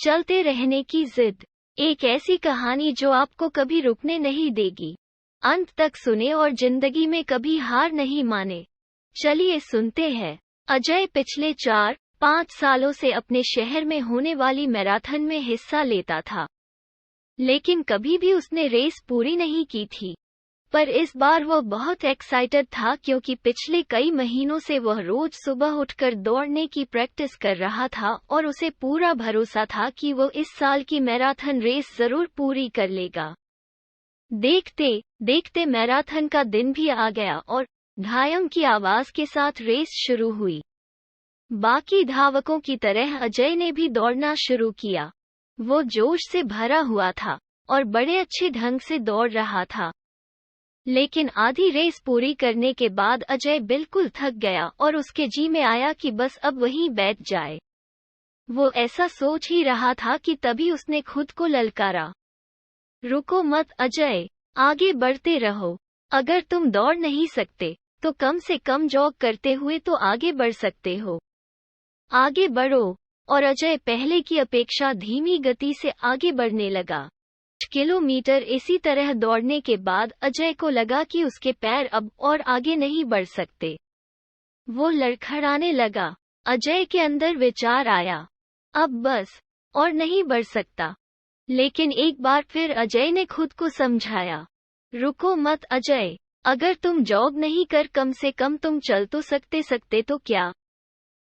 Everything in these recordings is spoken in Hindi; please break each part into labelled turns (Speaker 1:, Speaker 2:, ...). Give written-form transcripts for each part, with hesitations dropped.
Speaker 1: चलते रहने की जिद, एक ऐसी कहानी जो आपको कभी रुकने नहीं देगी। अंत तक सुने और जिंदगी में कभी हार नहीं माने। चलिए सुनते हैं। अजय पिछले 4-5 सालों से अपने शहर में होने वाली मैराथन में हिस्सा लेता था, लेकिन कभी भी उसने रेस पूरी नहीं की थी। पर इस बार वह बहुत एक्साइटेड था क्योंकि पिछले कई महीनों से वह रोज सुबह उठकर दौड़ने की प्रैक्टिस कर रहा था और उसे पूरा भरोसा था कि वो इस साल की मैराथन रेस जरूर पूरी कर लेगा। देखते देखते मैराथन का दिन भी आ गया और ढायंग की आवाज के साथ रेस शुरू हुई। बाकी धावकों की तरह अजय ने भी दौड़ना शुरू किया। वो जोश से भरा हुआ था और बड़े अच्छे ढंग से दौड़ रहा था। लेकिन आधी रेस पूरी करने के बाद अजय बिल्कुल थक गया और उसके जी में आया कि बस अब वहीं बैठ जाए। वो ऐसा सोच ही रहा था कि तभी उसने खुद को ललकारा, रुको मत अजय, आगे बढ़ते रहो। अगर तुम दौड़ नहीं सकते तो कम से कम जॉग करते हुए तो आगे बढ़ सकते हो। आगे बढ़ो। और अजय पहले की अपेक्षा धीमी गति से आगे बढ़ने लगा। किलोमीटर इसी तरह दौड़ने के बाद अजय को लगा कि उसके पैर अब और आगे नहीं बढ़ सकते। वो लड़खड़ाने लगा। अजय के अंदर विचार आया, अब बस और नहीं बढ़ सकता। लेकिन एक बार फिर अजय ने खुद को समझाया, रुको मत अजय, अगर तुम जॉग नहीं कर कम से कम तुम चल तो सकते तो क्या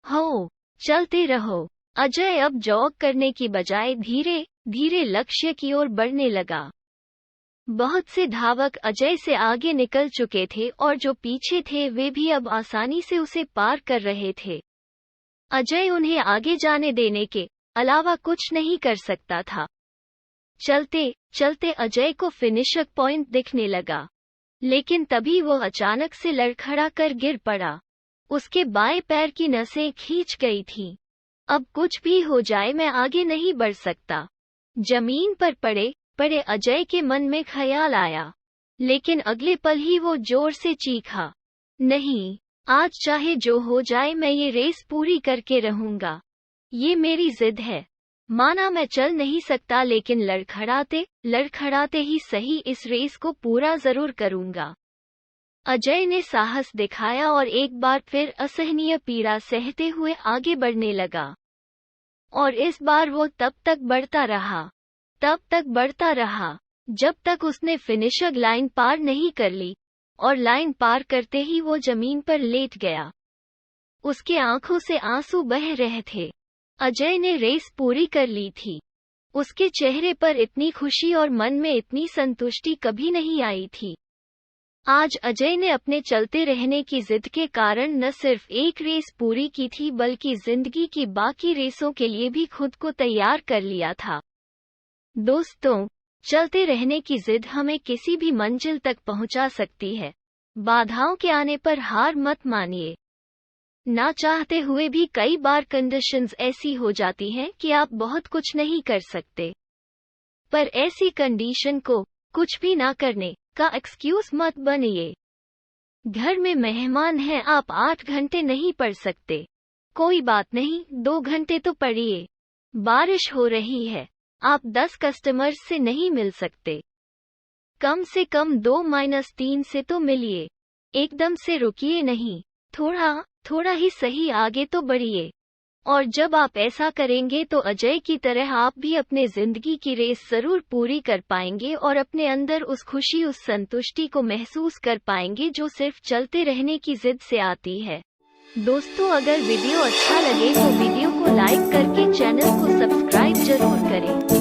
Speaker 1: हो, चलते रहो। अजय अब जॉग करने की बजाय धीरे धीरे लक्ष्य की ओर बढ़ने लगा। बहुत से धावक अजय से आगे निकल चुके थे और जो पीछे थे वे भी अब आसानी से उसे पार कर रहे थे। अजय उन्हें आगे जाने देने के अलावा कुछ नहीं कर सकता था। चलते चलते अजय को फिनिशर पॉइंट दिखने लगा, लेकिन तभी वो अचानक से लड़खड़ा कर गिर पड़ा। उसके बाएं पैर की नसें खींच गई थीं। अब कुछ भी हो जाए मैं आगे नहीं बढ़ सकता। जमीन पर पड़े अजय के मन में ख्याल आया, लेकिन अगले पल ही वो जोर से चीखा, नहीं, आज चाहे जो हो जाए मैं ये रेस पूरी करके रहूंगा। ये मेरी जिद है। माना मैं चल नहीं सकता लेकिन लड़खड़ाते ही सही इस रेस को पूरा जरूर करूंगा। अजय ने साहस दिखाया और एक बार फिर असहनीय पीड़ा सहते हुए आगे बढ़ने लगा। और इस बार वो तब तक बढ़ता रहा जब तक उसने फिनिशर लाइन पार नहीं कर ली, और लाइन पार करते ही वो जमीन पर लेट गया। उसके आंखों से आंसू बह रहे थे। अजय ने रेस पूरी कर ली थी। उसके चेहरे पर इतनी खुशी और मन में इतनी संतुष्टि कभी नहीं आई थी। आज अजय ने अपने चलते रहने की जिद के कारण न सिर्फ एक रेस पूरी की थी बल्कि जिंदगी की बाकी रेसों के लिए भी खुद को तैयार कर लिया था। दोस्तों, चलते रहने की जिद हमें किसी भी मंजिल तक पहुंचा सकती है। बाधाओं के आने पर हार मत मानिए। ना चाहते हुए भी कई बार कंडीशंस ऐसी हो जाती हैं कि आप बहुत कुछ नहीं कर सकते। पर ऐसी कंडीशन को कुछ भी ना करने का एक्सक्यूज मत बनिए। घर में मेहमान हैं, आप 8 घंटे नहीं पढ़ सकते, कोई बात नहीं, 2 घंटे तो पढ़िए। बारिश हो रही है, आप 10 कस्टमर्स से नहीं मिल सकते, कम से कम 2-3 से तो मिलिए। एकदम से रुकिए नहीं, थोड़ा ही सही आगे तो बढ़िए। और जब आप ऐसा करेंगे तो अजय की तरह आप भी अपने जिंदगी की रेस जरूर पूरी कर पाएंगे और अपने अंदर उस खुशी, उस संतुष्टि को महसूस कर पाएंगे जो सिर्फ चलते रहने की जिद से आती है। दोस्तों, अगर वीडियो अच्छा लगे तो वीडियो को लाइक करके चैनल को सब्सक्राइब जरूर करें।